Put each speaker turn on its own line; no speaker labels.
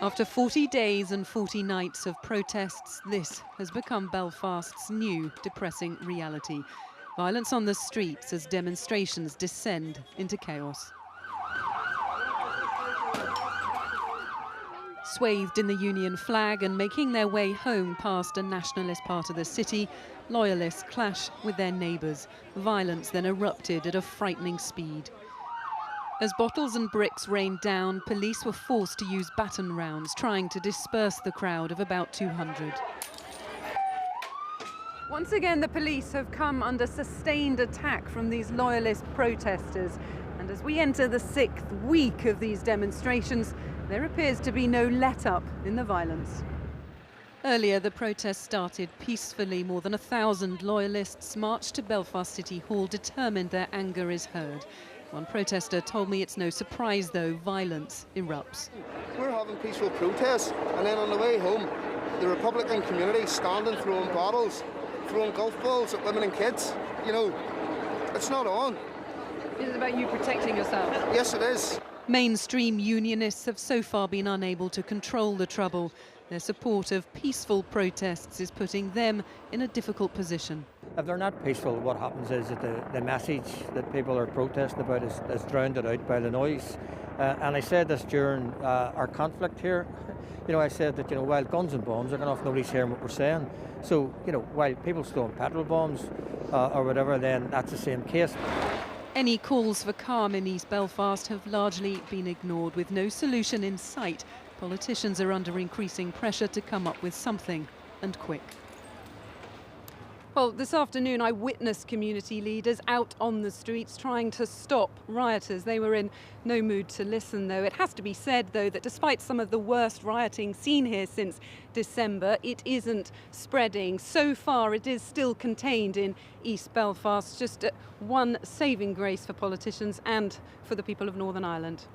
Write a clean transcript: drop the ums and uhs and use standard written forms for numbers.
After 40 days and 40 nights of protests, this has become Belfast's new depressing reality. Violence on the streets as demonstrations descend into chaos. Swathed in the Union flag and making their way home past a nationalist part of the city, loyalists clash with their neighbours. Violence then erupted at a frightening speed. As bottles and bricks rained down, police were forced to use baton rounds, trying to disperse the crowd of about 200. Once again, the police have come under sustained attack from these loyalist protesters. And as we enter the 6th week of these demonstrations, there appears to be no let-up in the violence. Earlier, the protest started peacefully. More than 1,000 loyalists marched to Belfast City Hall, determined their anger is heard. One protester told me it's no surprise, though, violence erupts.
We're having peaceful protests, and then on the way home, the Republican community standing, throwing bottles, throwing golf balls at women and kids. You know, it's not on.
Is it about you protecting yourself?
Yes, it is.
Mainstream unionists have so far been unable to control the trouble. Their support of peaceful protests is putting them in a difficult position.
If they're not peaceful, what happens is that the message that people are protesting about is drowned out by the noise. And I said this during our conflict here. I said that, while guns and bombs are going off, nobody's hearing what we're saying. So, while people throwing petrol bombs or whatever, then that's the same case.
Any calls for calm in East Belfast have largely been ignored. With no solution in sight, politicians are under increasing pressure to come up with something, and quick. Well, this afternoon I witnessed community leaders out on the streets trying to stop rioters. They were in no mood to listen, though. It has to be said, though, that despite some of the worst rioting seen here since December, it isn't spreading. So far, it is still contained in East Belfast, just one saving grace for politicians and for the people of Northern Ireland.